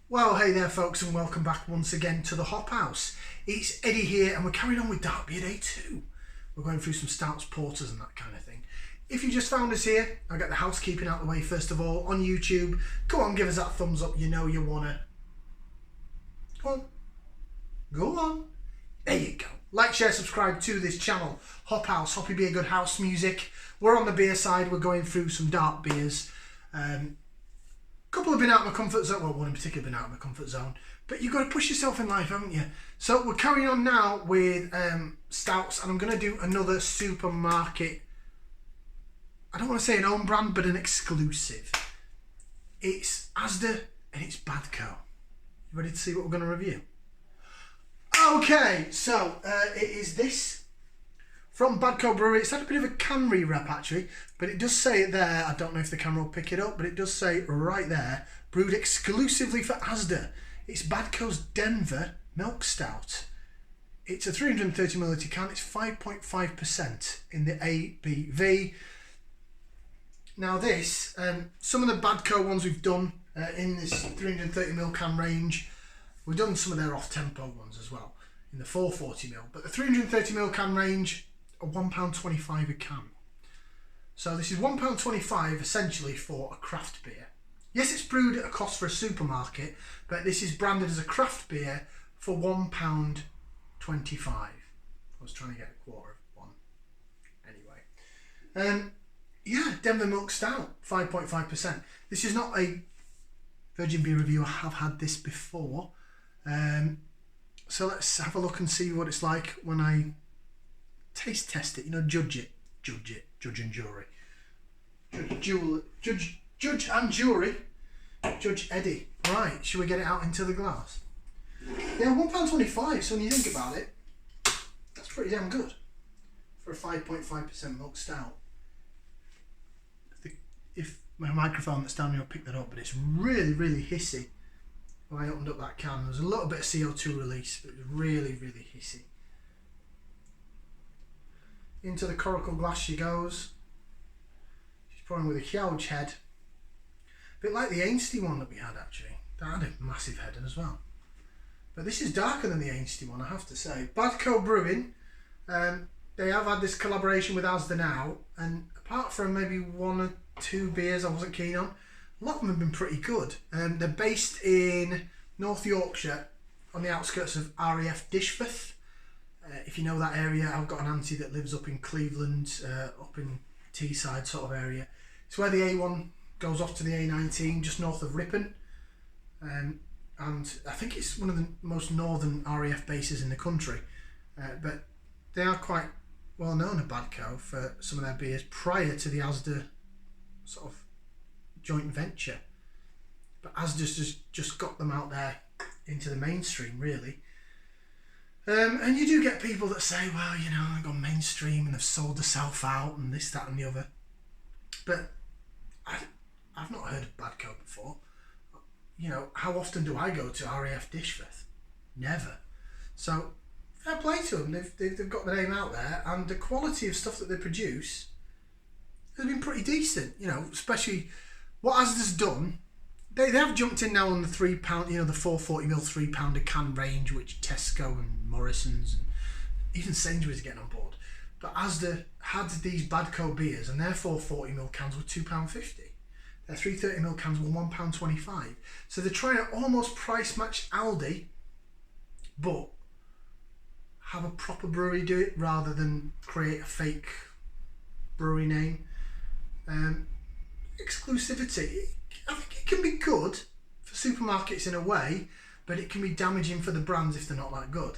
Well, hey there folks, and welcome back once again to the Hop House. It's Eddie here, and we're carrying on with Dark Beer Day 2. We're going through some stouts, porters and that kind of thing. If you just found us here, I'll get the housekeeping out of the way first of all. On YouTube, go on, give us that thumbs up, you know you wanna. Go on. There you go. Like, share, subscribe to this channel. Hop House, Hoppy Beer, good house music. We're on the beer side, we're going through some dark beers. Couple have been out of my comfort zone, well, one in particular been out of my comfort zone, but you've got to push yourself in life, haven't you? So we're carrying on now with stouts, and I'm going to do another supermarket, I don't want to say an own brand, but an exclusive. It's Asda and it's BadCo. You ready to see what we're going to review? Okay, so it is this from BadCo Brewery. It's had a bit of a can re-wrap actually, but it does say it there. I don't know if the camera will pick it up, but it does say right there, brewed exclusively for Asda. It's BadCo's Denver Milk Stout. It's a 330ml can. It's 5.5% in the ABV. Now this, some of the BadCo ones we've done in this 330ml can range, we've done some of their off-tempo ones as well in the 440ml, but the 330ml can range are £1.25 a can. So this is £1.25 essentially for a craft beer. Yes, it's brewed at a cost for a supermarket, but this is branded as a craft beer for £1.25. I was trying to get a quarter of one. Anyway. Yeah, Denver Milk Stout, 5.5%. This is not a Virgin Beer review. I have had this before. So let's have a look and see what it's like when I taste test it. You know, judge and jury. Judge and jury. Judge Eddy. Right, should we get it out into the glass? Yeah, £1.25, so when you think about it, that's pretty damn good for a 5.5% milk stout. If my microphone that's down here will pick that up, but it's really, really hissy. When I opened up that can, there was a little bit of CO2 release, but it was really, really hissy. Into the coracle glass she goes. She's pouring with a huge head. A bit like the Ainsty one that we had actually. That had a massive head as well. But this is darker than the Ainsty one, I have to say. BadCo Brewing, they have had this collaboration with Asda now, and apart from maybe one or two beers I wasn't keen on, a lot of them have been pretty good. They're based in North Yorkshire on the outskirts of RAF Dishforth. If you know that area, I've got an auntie that lives up in Cleveland, up in Teesside sort of area. It's where the A1 goes off to the A19, just north of Ripon. And I think it's one of the most northern RAF bases in the country. But they are quite well known at BadCo for some of their beers prior to the Asda sort of joint venture. But Asda's just got them out there into the mainstream really. And you do get people that say, well, you know, they've gone mainstream and they've sold themselves out and this, that and the other. But I've not heard of BadCo before. You know, how often do I go to RAF Dishforth? Never. So fair play to them. They've got the name out there, and the quality of stuff that they produce has been pretty decent. You know, especially what Asda's done. They have jumped in now on the £3, you know, the 440ml £3 a can range, which Tesco and Morrison's and even Sainsbury's are getting on board. But Asda had these BadCo beers, and their 440ml cans were £2.50. Their 330ml cans were £1.25. So they're trying to almost price match Aldi, but have a proper brewery do it rather than create a fake brewery name. Exclusivity. I think it can be good for supermarkets in a way, but it can be damaging for the brands if they're not that good.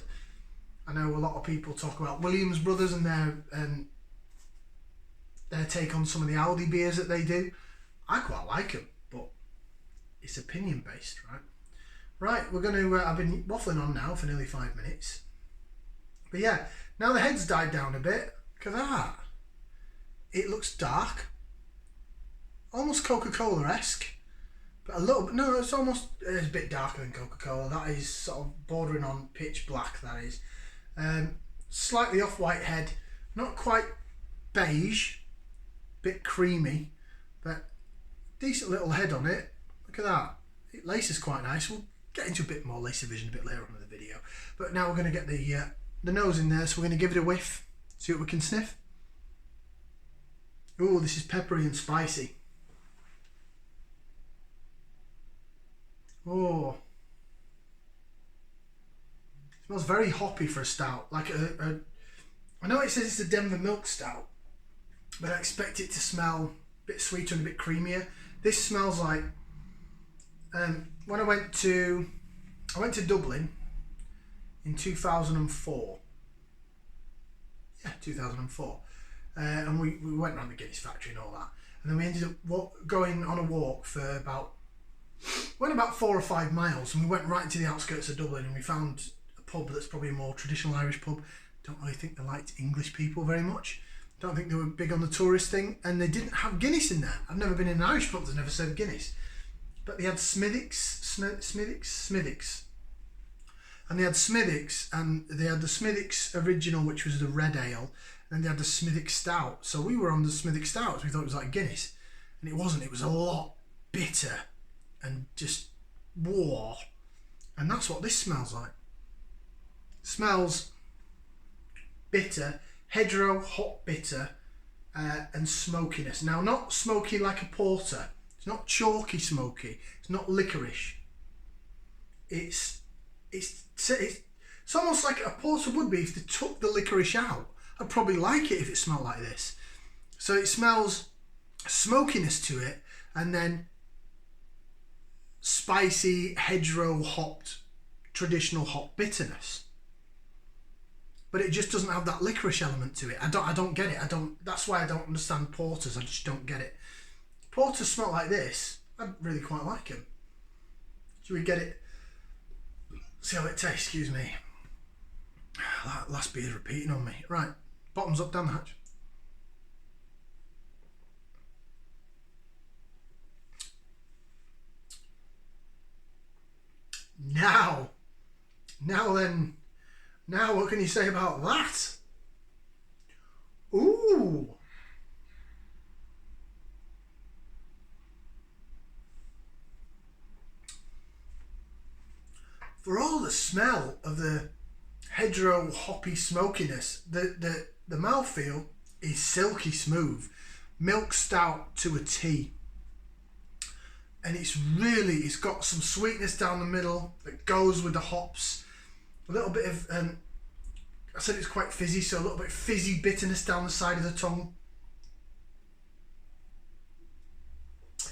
I know a lot of people talk about Williams Brothers and their take on some of the Aldi beers that they do. I quite like them, but it's opinion based, right? Right, we're going to, I've been waffling on now for nearly 5 minutes. But yeah, now the head's died down a bit. Look at that. It looks dark. Almost Coca-Cola-esque. But a little bit, no, it's a bit darker than Coca-Cola. That is sort of bordering on pitch black, that is. Slightly off-white head. Not quite beige. Bit creamy. But decent little head on it. Look at that. It laces quite nice. We'll get into a bit more laser vision a bit later on in the video. But now we're going to get the nose in there, so we're going to give it a whiff, see what we can sniff. Oh, this is peppery and spicy. Oh, it smells very hoppy for a stout. Like I know it says it's a Denver milk stout, but I expect it to smell a bit sweeter and a bit creamier. This smells like when I went to Dublin in 2004. Yeah, 2004. And we went around the Guinness factory and all that. And then we ended up going on a walk for about 4 or 5 miles, and we went right into the outskirts of Dublin, and we found a pub that's probably a more traditional Irish pub. Don't really think they liked English people very much. Don't think they were big on the tourist thing, and they didn't have Guinness in there. I've never been in an Irish pub that's never served Guinness. But they had Smithwick's. And they had Smithwick's, and they had the Smithwick's original, which was the red ale, and they had the Smithwick's stout. So we were on the Smithwick's stout, we thought it was like Guinness. And it wasn't, it was a lot bitter and just war. And that's what this smells like. It smells bitter, hedgerow, hot bitter, and smokiness. Now, not smoky like a porter. It's not chalky smoky. It's not licorice. It's almost like a porter would be if they took the licorice out. I'd probably like it if it smelled like this. So it smells smokiness to it, and then spicy, hedgerow hopped, traditional hop bitterness. But it just doesn't have that licorice element to it. I don't get it. That's why I don't understand porters. I just don't get it. Porters smell like this. I really quite like them. Should we get it? See how it tastes. Excuse me. That last beer's repeating on me. Right, bottoms up, down the hatch. Now what can you say about that? Ooh. For all the smell of the hedgerow hoppy smokiness, the mouthfeel is silky smooth, milk stout to a T. And it's got some sweetness down the middle that goes with the hops. A little bit of, I said it's quite fizzy, so a little bit of fizzy bitterness down the side of the tongue.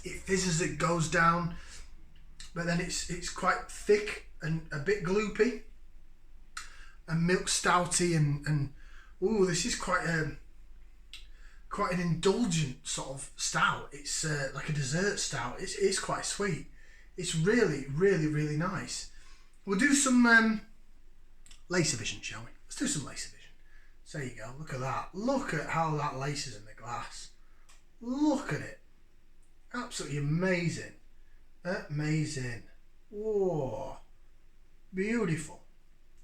It fizzes, it goes down, but then it's quite thick and a bit gloopy and milk stouty, and ooh, this is quite an indulgent sort of stout. It's like a dessert stout. It's quite sweet. It's really, really, really nice. We'll do some laser vision, shall we? Let's do some laser vision. So there you go. Look at that. Look at how that laces in the glass. Look at it. Absolutely amazing. Amazing. Whoa. Beautiful.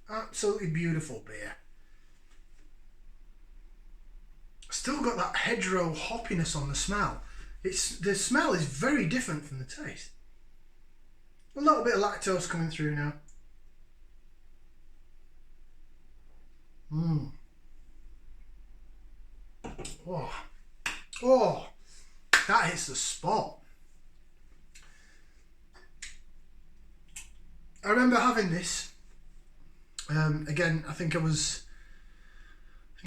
Absolutely beautiful beer. Still got that hedgerow hoppiness on the smell. The smell is very different from the taste. A little bit of lactose coming through now. Oh, that hits the spot. I remember having this. Again, I think I was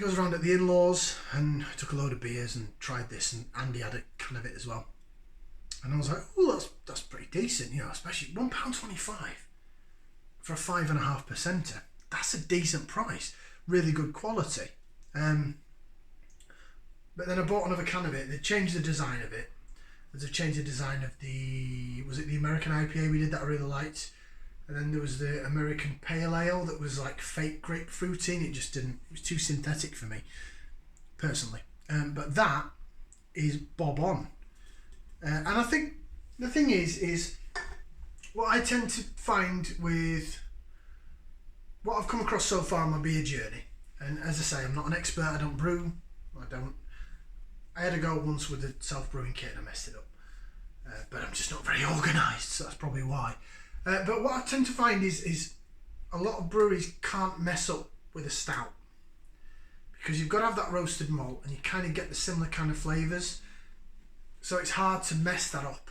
around at the in-laws and I took a load of beers and tried this, and Andy had a can of it as well. And I was like, oh, that's pretty decent, you know, especially £1.25 for a 5.5%. That's a decent price. Really good quality. But then I bought another can of it. They changed the design of it. They've changed the design of was it the American IPA we did that I really liked? And then there was the American Pale Ale that was like fake grapefruity, and it was too synthetic for me, personally. But that is bob on. And I think the thing is what I tend to find with what I've come across so far on my beer journey, and as I say, I'm not an expert, I don't brew, I had a go once with a self-brewing kit and I messed it up. But I'm just not very organised, so that's probably why. But what I tend to find is a lot of breweries can't mess up with a stout, because you've got to have that roasted malt and you kind of get the similar kind of flavours. So it's hard to mess that up.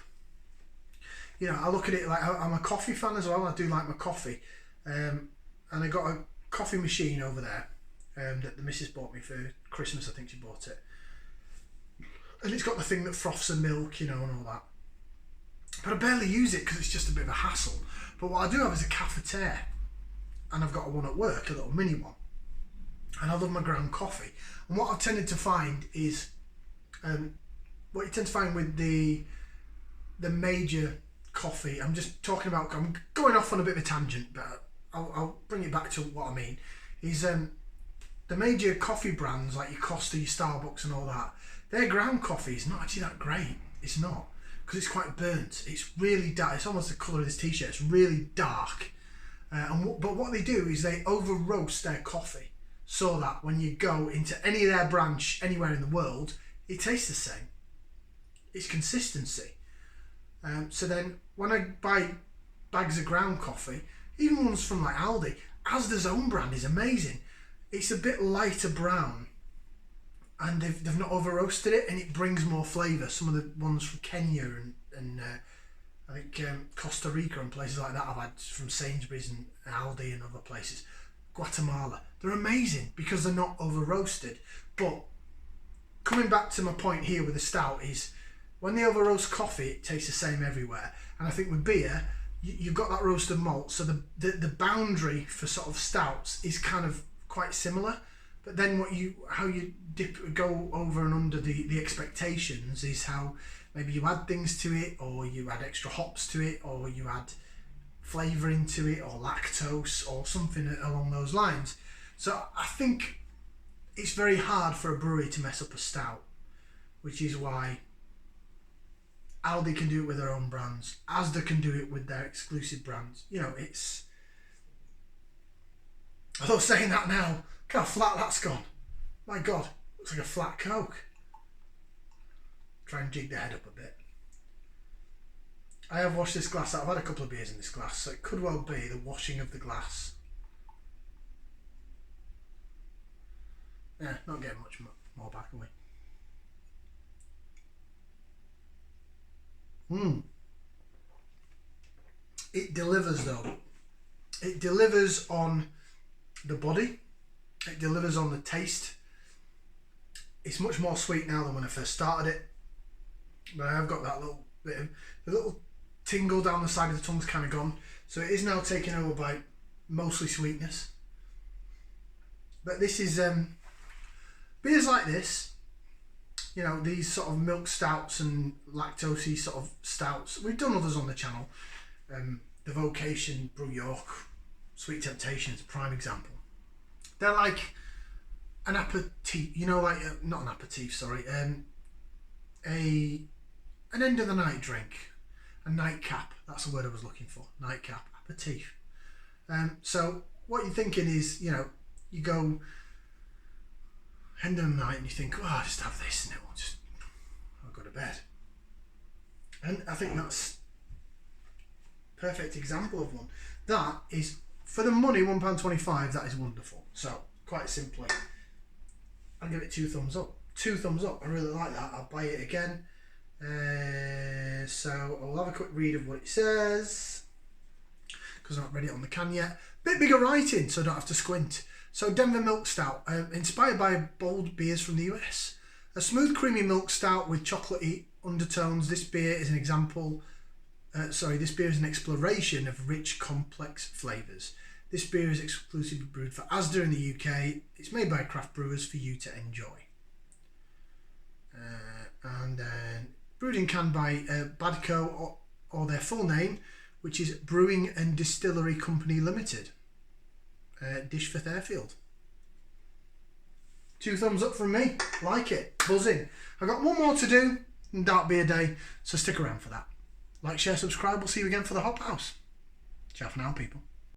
You know, I look at it like I'm a coffee fan as well. I do like my coffee. And I got a coffee machine over there that the missus bought me for Christmas. I think she bought it. And it's got the thing that froths the milk, you know, and all that. But I barely use it because it's just a bit of a hassle. But what I do have is a cafetiere. And I've got one at work, a little mini one. And I love my ground coffee. And what I've tended to find is, what you tend to find with the major coffee, I'm just talking about, I'm going off on a bit of a tangent, but I'll bring it back to what I mean, is the major coffee brands like your Costa, your Starbucks and all that, their ground coffee is not actually that great. It's not, because it's quite burnt. It's really dark. It's almost the colour of this t-shirt. It's really dark. But what they do is they over roast their coffee so that when you go into any of their branch anywhere in the world, it tastes the same. It's consistency. So then when I buy bags of ground coffee, even ones from like Aldi, Asda's own brand is amazing. It's a bit lighter brown and they've not over roasted it, and it brings more flavour. Some of the ones from Kenya and I think Costa Rica and places like that I've had from Sainsbury's and Aldi and other places. Guatemala, they're amazing because they're not over roasted. But coming back to my point here with the stout is, when they over roast coffee, it tastes the same everywhere. And I think with beer, you've got that roasted malt, so the boundary for sort of stouts is kind of quite similar. But then how you go over and under the expectations is how maybe you add things to it, or you add extra hops to it, or you add flavouring to it, or lactose, or something along those lines. So I think it's very hard for a brewery to mess up a stout, which is why Aldi can do it with their own brands. Asda can do it with their exclusive brands. You know, it's... Although saying that now, look how flat that's gone. My God, looks like a flat Coke. Try and jig the head up a bit. I have washed this glass out. I've had a couple of beers in this glass, so it could well be the washing of the glass. Yeah, not getting much more back away. It delivers though. It delivers on the body. It delivers on the taste. It's much more sweet now than when I first started it. But I have got that little bit of, the little tingle down the side of the tongue's kind of gone. So it is now taken over by mostly sweetness. But this is, beers like this, you know, these sort of milk stouts and lactosey sort of stouts. We've done others on the channel. The Vocation, Brew York, Sweet Temptation is a prime example. They're like an aperitif, you know, like, not an aperitif, sorry, an end of the night drink, a nightcap, that's the word I was looking for, nightcap, aperitif. So what you're thinking is, you know, you go end of the night and you think, oh, I'll just have this and I'll go to bed. And I think that's a perfect example of one. That is, for the money, £1.25, that is wonderful. So, quite simply, I'll give it 2 thumbs up. 2 thumbs up, I really like that. I'll buy it again. So, I'll have a quick read of what it says, because I've not read it on the can yet. Bit bigger writing, so I don't have to squint. So, Denver Milk Stout, inspired by bold beers from the US. A smooth, creamy milk stout with chocolatey undertones. This beer is an example. This beer is an exploration of rich, complex flavours. This beer is exclusively brewed for Asda in the UK. It's made by craft brewers for you to enjoy. And brewed in can by BadCo, or their full name, which is Brewing and Distillery Company Limited. Dishforth Airfield. 2 thumbs up from me. Like it. Buzzing. I've got one more to do in Dark Beer Day, so stick around for that. Like, share, subscribe. We'll see you again for the Hop House. Ciao for now, people.